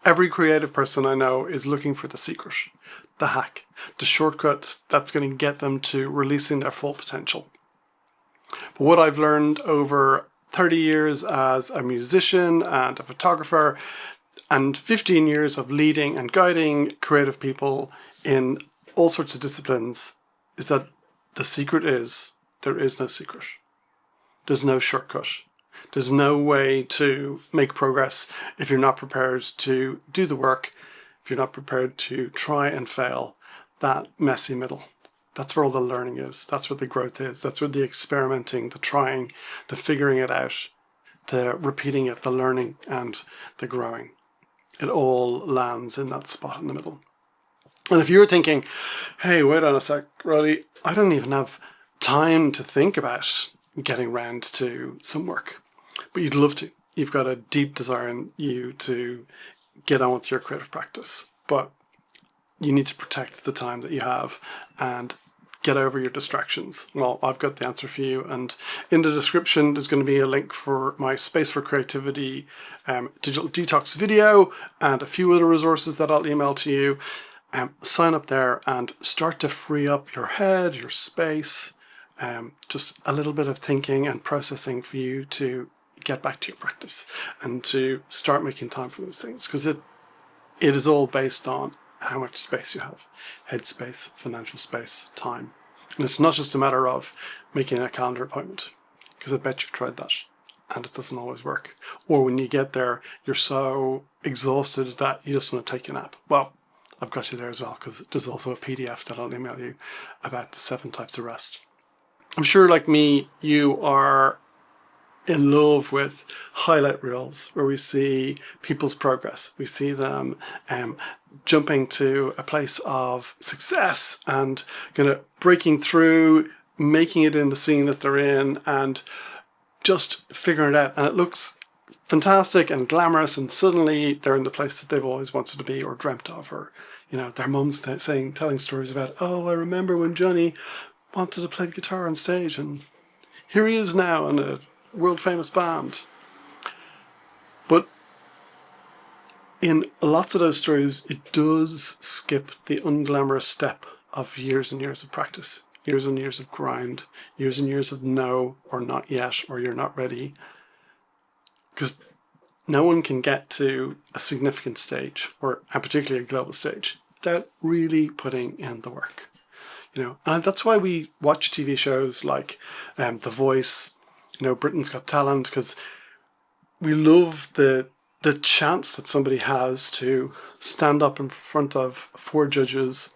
Every creative person I know is looking for the secret, the hack, the shortcut that's going to get them to releasing their full potential. But what I've learned over 30 years as a musician and a photographer and 15 years of leading and guiding creative people in all sorts of disciplines is that the secret is there is no secret. There's no shortcut. There's no way to make progress if you're not prepared to do the work, if you're not prepared to try and fail that messy middle. That's where all the learning is. That's where the growth is. That's where the experimenting, the trying, the figuring it out, the repeating it, the learning and the growing. It all lands in that spot in the middle. And if you're thinking, hey, wait on a sec, Roddy, I don't even have time to think about getting round to some work, but you'd love to. You've got a deep desire in you to get on with your creative practice, but you need to protect the time that you have and get over your distractions. Well, I've got the answer for you, and in the description there's going to be a link for my Space for Creativity digital detox video and a few other resources that I'll email to you. Sign up there and start to free up your head, your space, just a little bit of thinking and processing for you to get back to your practice and to start making time for those things, because it is all based on how much space you have. Head space, financial space, time. And it's not just a matter of making a calendar appointment, because I bet you've tried that and it doesn't always work. Or when you get there, you're so exhausted that you just want to take a nap. Well, I've got you there as well, because there's also a PDF that I'll email you about the 7 types of rest. I'm sure, like me, you are in love with highlight reels where we see people's progress. We see them jumping to a place of success and kind of breaking through, making it in the scene that they're in and just figuring it out. And it looks fantastic and glamorous, and suddenly they're in the place that they've always wanted to be or dreamt of, or their mums telling stories about, oh, I remember when Johnny wanted to play guitar on stage and here he is now in a world famous band. But in lots of those stories, it does skip the unglamorous step of years and years of practice, years and years of grind, years and years of no or not yet or you're not ready. Because no one can get to a significant stage, and particularly a global stage, without really putting in the work. And that's why we watch TV shows like The Voice, Britain's Got Talent, because we love the chance that somebody has to stand up in front of 4 judges,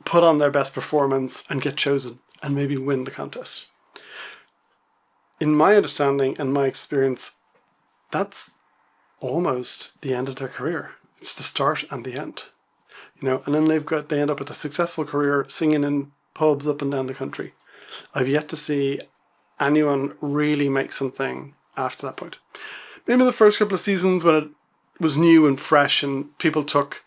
put on their best performance and get chosen and maybe win the contest. In my understanding and my experience, that's almost the end of their career. It's the start and the end. And then they end up with a successful career singing in pubs up and down the country. I've yet to see anyone really make something after that point. Maybe the first couple of seasons when it was new and fresh and people took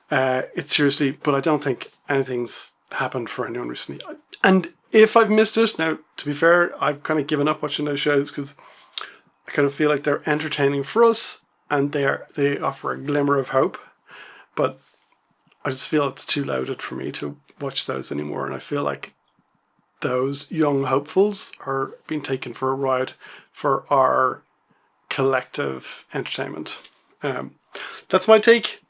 it seriously, but I don't think anything's happened for anyone recently. And if I've missed it, now, to be fair, I've kind of given up watching those shows because I kind of feel like they're entertaining for us and they offer a glimmer of hope, but I just feel it's too loaded for me to watch those anymore, and I feel like those young hopefuls are being taken for a ride for our collective entertainment. That's my take.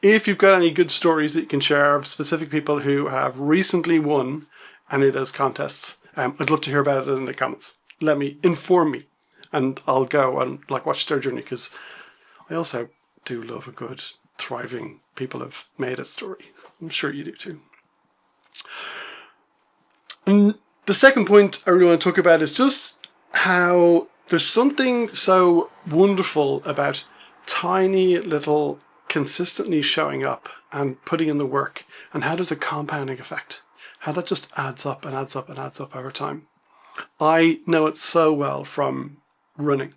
If you've got any good stories that you can share of specific people who have recently won any of those contests, I'd love to hear about it in the comments. Inform me, and I'll go and watch their journey, because I also do love a good, thriving people have made it story. I'm sure you do too. And the second point I really want to talk about is just how there's something so wonderful about tiny little consistently showing up and putting in the work, and how there's a compounding effect, how that just adds up and adds up and adds up over time. I know it so well from running.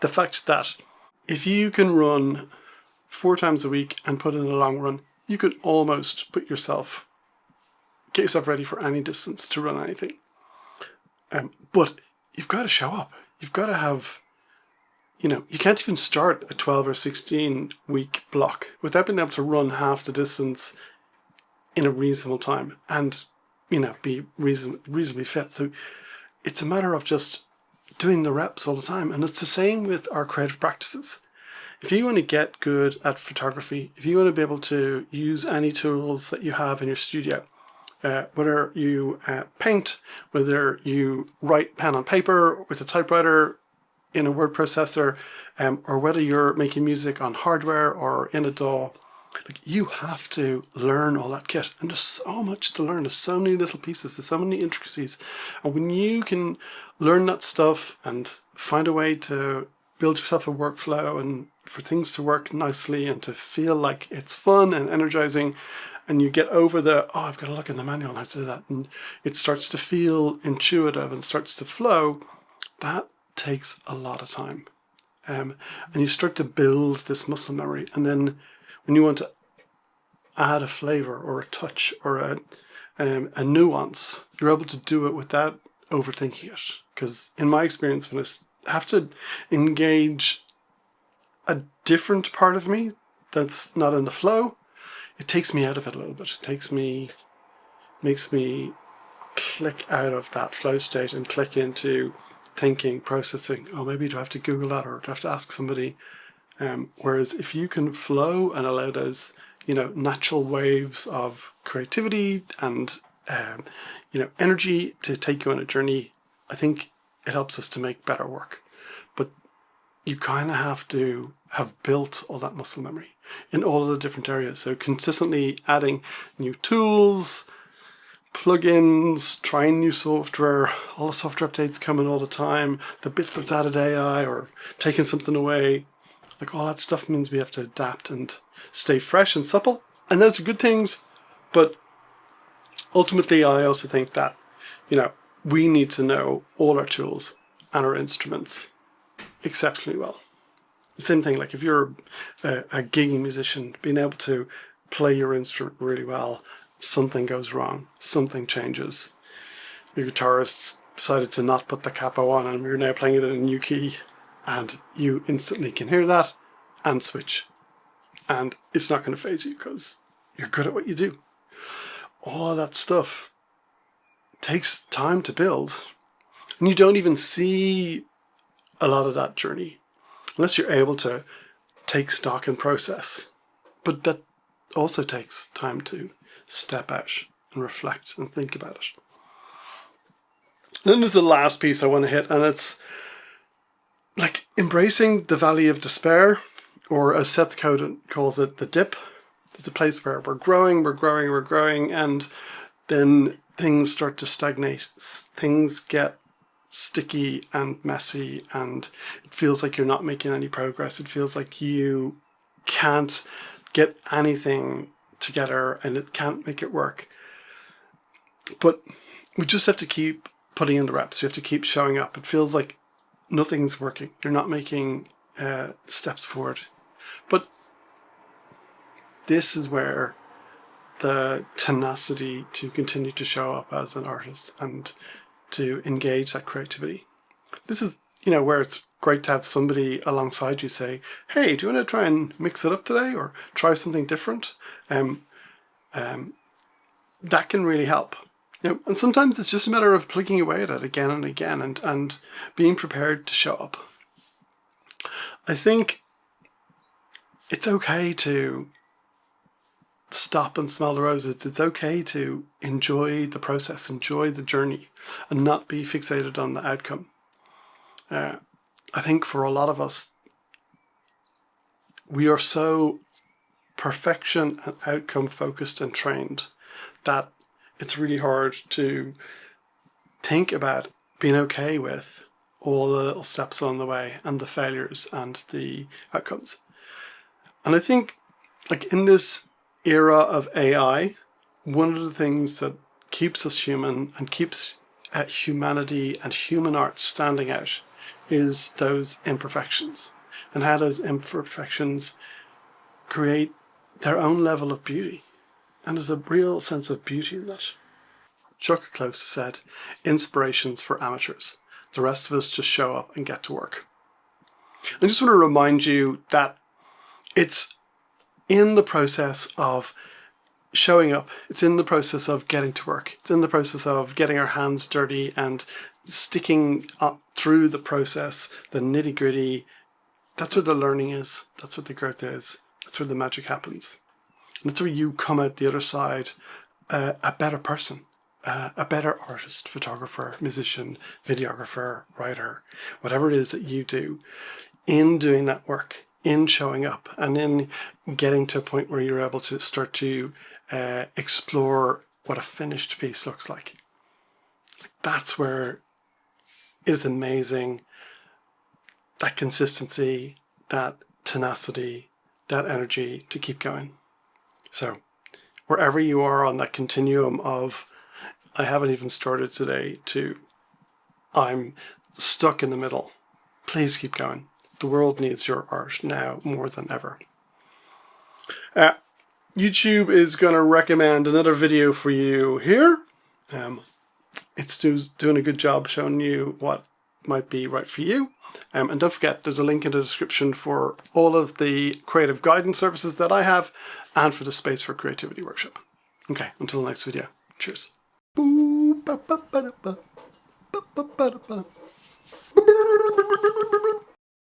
The fact that if you can run 4 times a week and put in a long run, you could almost get yourself ready for any distance to run anything. But you've got to show up. You've got to have, you can't even start a 12 or 16 week block without being able to run half the distance in a reasonable time and, be reasonably fit. So it's a matter of just doing the reps all the time. And it's the same with our creative practices. If you want to get good at photography, if you want to be able to use any tools that you have in your studio, whether you paint, whether you write pen on paper with a typewriter in a word processor, or whether you're making music on hardware or in a DAW, you have to learn all that kit. And there's so much to learn. There's so many little pieces. There's so many intricacies. And when you can learn that stuff and find a way to build yourself a workflow and for things to work nicely and to feel like it's fun and energizing, and you get over I've got to look in the manual and how to do that, and it starts to feel intuitive and starts to flow, that takes a lot of time. And you start to build this muscle memory. And then when you want to add a flavor or a touch or a nuance, you're able to do it without overthinking it. Because in my experience, when I have to engage a different part of me that's not in the flow, it takes me out of it a little bit. Makes me click out of that flow state and click into thinking, processing. Oh, maybe do I have to Google that, or do I have to ask somebody? Whereas if you can flow and allow those, natural waves of creativity and, energy to take you on a journey, I think it helps us to make better work. But you kind of have to have built all that muscle memory in all of the different areas. So consistently adding new tools, plugins, trying new software, all the software updates coming all the time, the bit that's added AI or taking something away, all that stuff means we have to adapt and stay fresh and supple. And those are good things. But ultimately, I also think that, we need to know all our tools and our instruments exceptionally well. The same thing, if you're a gigging musician, being able to play your instrument really well, something goes wrong, something changes. Your guitarist decided to not put the capo on and you're now playing it in a new key, and you instantly can hear that and switch. And it's not going to faze you because you're good at what you do. All of that stuff takes time to build. And you don't even see a lot of that journey unless you're able to take stock and process. But that also takes time to step out and reflect and think about it. And then there's the last piece I want to hit, and it's embracing the valley of despair, or as Seth Godin calls it, the dip. There's a place where we're growing, and then things start to stagnate. Things get sticky and messy, and it feels like you're not making any progress. It feels like you can't get anything together and it can't make it work. But we just have to keep putting in the reps. You have to keep showing up. It feels like nothing's working. You're not making steps forward. But this is where the tenacity to continue to show up as an artist and to engage that creativity. This is, where it's great to have somebody alongside you say, hey, do you want to try and mix it up today or try something different? That can really help. And sometimes it's just a matter of plugging away at it again and again and being prepared to show up. I think it's okay to stop and smell the roses. It's okay to enjoy the process, enjoy the journey, and not be fixated on the outcome. I think for a lot of us, we are so perfection and outcome focused and trained that it's really hard to think about being okay with all the little steps along the way and the failures and the outcomes. And I think in this era of AI, one of the things that keeps us human and keeps humanity and human art standing out is those imperfections, and how those imperfections create their own level of beauty. And there's a real sense of beauty in that. Chuck Close said, "Inspiration's for amateurs. The rest of us just show up and get to work." I just want to remind you that it's in the process of showing up. It's in the process of getting to work. It's in the process of getting our hands dirty and sticking up through the process, the nitty gritty. That's where the learning is. That's what the growth is. That's where the magic happens. And that's where you come out the other side a better person, a better artist, photographer, musician, videographer, writer, whatever it is that you do. In doing that work, in showing up, and in getting to a point where you're able to start to explore what a finished piece looks like. That's where it is amazing. That consistency, that tenacity, that energy to keep going. So wherever you are on that continuum of I haven't even started today to I'm stuck in the middle, please keep going. The world needs your art now more than ever. YouTube is going to recommend another video for you here. It's doing a good job showing you what might be right for you. And don't forget, there's a link in the description for all of the creative guidance services that I have and for the Space for Creativity workshop. Okay, until the next video. Cheers.